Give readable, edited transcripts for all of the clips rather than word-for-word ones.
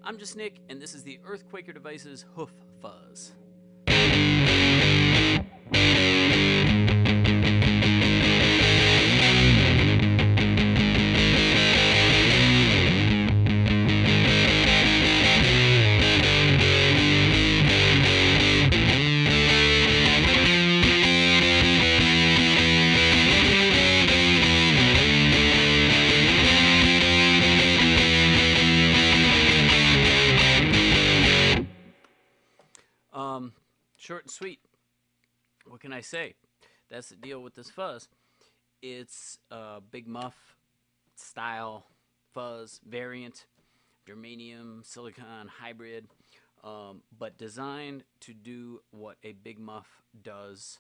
I'm just Nick, and this is the Earthquaker Devices Hoof Fuzz. Short and sweet. What can I say? That's the deal with this fuzz. It's a Big Muff style fuzz variant, germanium, silicon, hybrid, but designed to do what a Big Muff does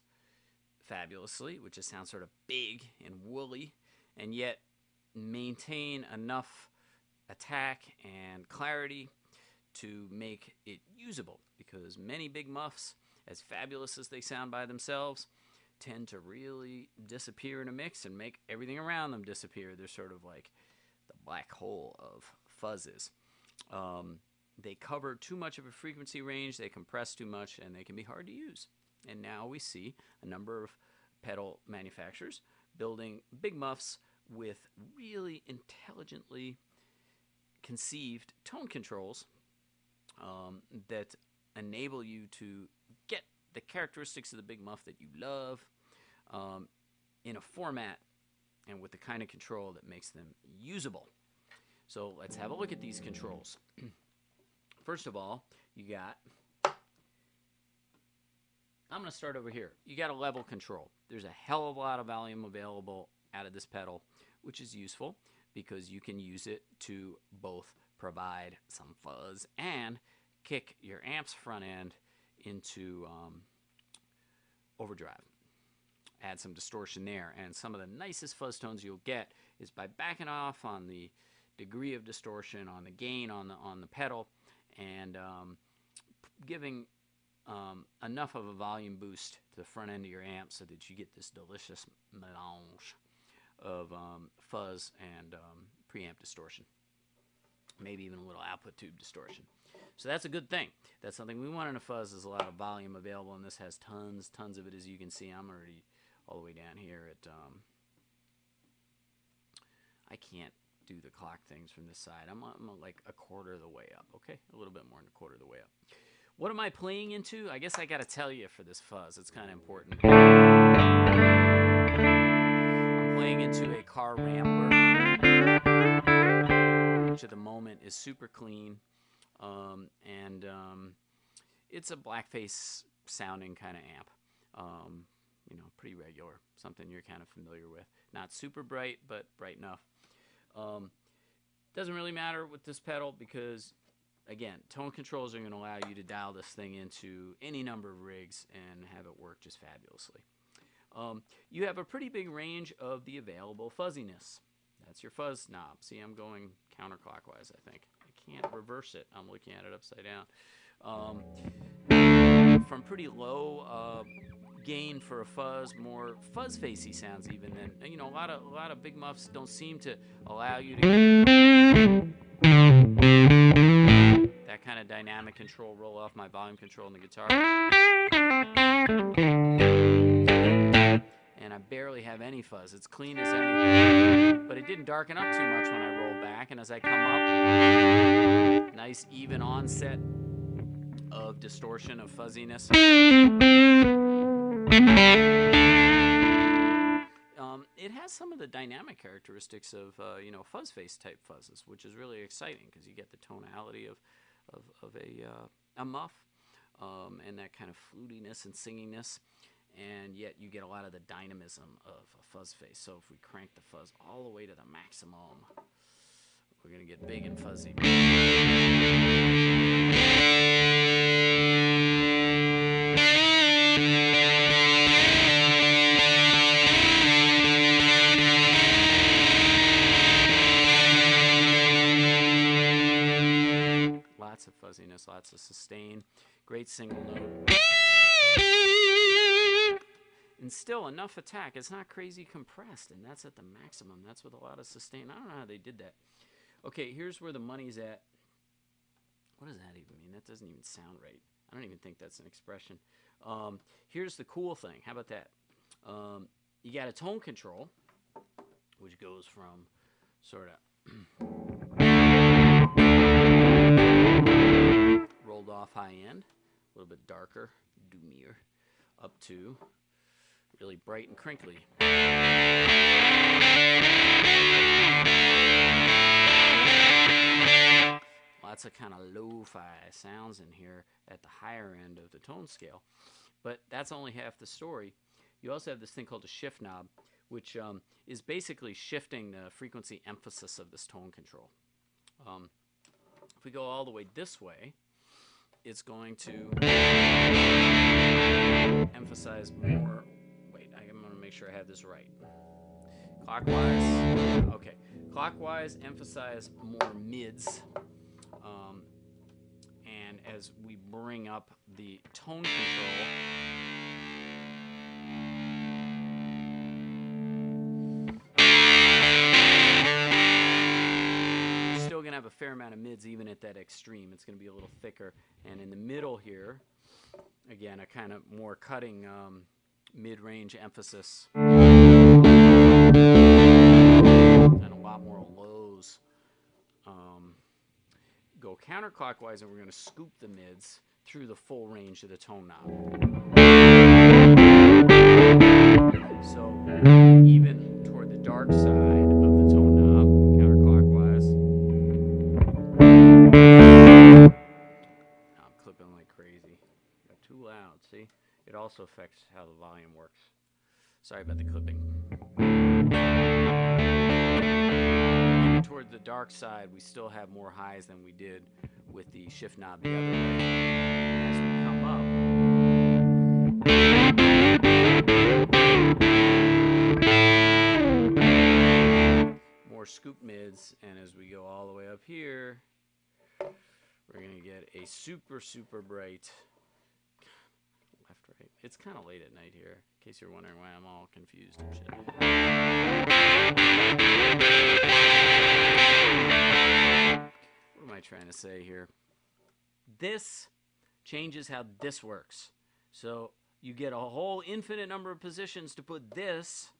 fabulously, which is sound sort of big and woolly, and yet maintain enough attack and clarity to make it usable, because many Big Muffs, as fabulous as they sound by themselves, tend to really disappear in a mix and make everything around them disappear. They're sort of like the black hole of fuzzes. They cover too much of a frequency range, they compress too much, and they can be hard to use. And now we see a number of pedal manufacturers building Big Muffs with really intelligently conceived tone controls that enable you to get the characteristics of the Big Muff that you love in a format and with the kind of control that makes them usable. So let's have a look at these controls. First of all, you got, I'm going to start over here. You got a level control. There's a hell of a lot of volume available out of this pedal, which is useful because you can use it to both provide some fuzz and kick your amp's front end into overdrive. Add some distortion there, and some of the nicest fuzz tones you'll get is by backing off on the degree of distortion, on the gain on the pedal, and giving enough of a volume boost to the front end of your amp so that you get this delicious melange of fuzz and preamp distortion. Maybe even a little output tube distortion. So that's a good thing. That's something we want in a fuzz, is a lot of volume available, and this has tons of it, as you can see. I'm already all the way down here at, I can't do the clock things from this side. I'm like a quarter of the way up, okay? A little bit more than a quarter of the way up. What am I playing into? I guess I got to tell you for this fuzz. It's kind of important. I'm playing into a car Rambler, which at the moment is super clean, and it's a blackface sounding kind of amp. You know, pretty regular, something you're kind of familiar with. Not super bright, but bright enough. Doesn't really matter with this pedal because, again, tone controls are going to allow you to dial this thing into any number of rigs and have it work just fabulously. You have a pretty big range of the available fuzziness. That's your fuzz knob. See, I'm going counterclockwise, I think. I can't reverse it. I'm looking at it upside down. From pretty low gain for a fuzz, more fuzz facey sounds even. And you know, a lot of Big Muffs don't seem to allow you to get that kind of dynamic control. Roll off my volume control on the guitar. And I barely have any fuzz. It's clean as anything. But it didn't darken up too much when I roll back, and as I come up, nice even onset of distortion, of fuzziness. It has some of the dynamic characteristics of you know, fuzz face type fuzzes, which is really exciting because you get the tonality of a muff, and that kind of flutiness and singiness, and yet you get a lot of the dynamism of a fuzz face. So if we crank the fuzz all the way to the maximum, we're going to get big and fuzzy. Lots of fuzziness, lots of sustain, great single note. And still enough attack. It's not crazy compressed, and that's at the maximum. That's with a lot of sustain. I don't know how they did that. Okay, here's where the money's at What does that even mean? That doesn't even sound right. I don't even think that's an expression. Here's the cool thing. How about that? You got a tone control, which goes from sort of rolled off high end, a little bit darker, doomier, up to really bright and crinkly. Lots of kind of lo-fi sounds in here at the higher end of the tone scale. But that's only half the story. You also have this thing called a shift knob, which is basically shifting the frequency emphasis of this tone control. If we go all the way this way, it's going to emphasize more. Wait, I'm going to make sure I have this right. Clockwise. Okay. Clockwise, emphasize more mids. And as we bring up the tone control, still going to have a fair amount of mids even at that extreme. It's going to be a little thicker. And in the middle here, again, a kind of more cutting mid-range emphasis. And a lot more lows. Go counterclockwise, and we're going to scoop the mids through the full range of the tone knob. So even toward the dark side of the tone knob, counterclockwise. I'm clipping like crazy. Got too loud, see? It also affects how the volume works. Sorry about the clipping. Toward the dark side, we still have more highs than we did with the shift knob the other way. As we come up, more scoop mids, and as we go all the way up here, we're going to get a super, super bright left, right. It's kind of late at night here, in case you're wondering why I'm all confused and shit. What am I trying to say here? This changes how this works. So you get a whole infinite number of positions to put this,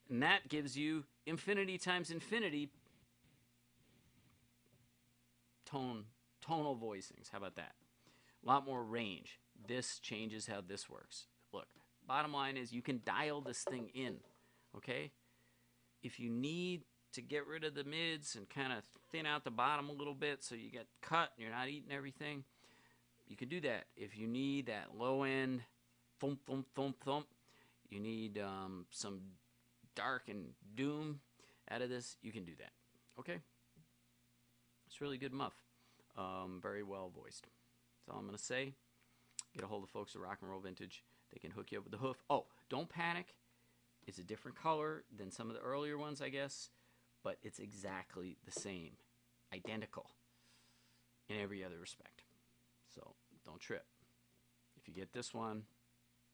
and that gives you infinity times infinity tonal voicings. How about that? A lot more range. This changes how this works. Look, bottom line is you can dial this thing in, okay? If you need to get rid of the mids and kind of thin out the bottom a little bit so you get cut and you're not eating everything, you can do that. If you need that low end thump, thump, thump, thump, you need some dark and doom out of this, you can do that. Okay? It's really good muff. Very well voiced. That's all I'm going to say. Get a hold of folks at Rock and Roll Vintage. They can hook you up with the hoof. Oh, don't panic. It's a different color than some of the earlier ones, I guess, but it's exactly the same, identical in every other respect. So don't trip. If you get this one,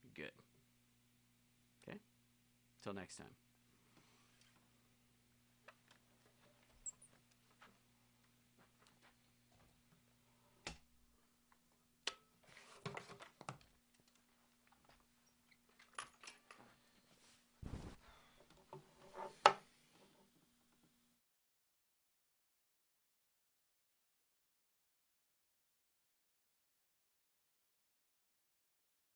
you're good. Okay? Till next time.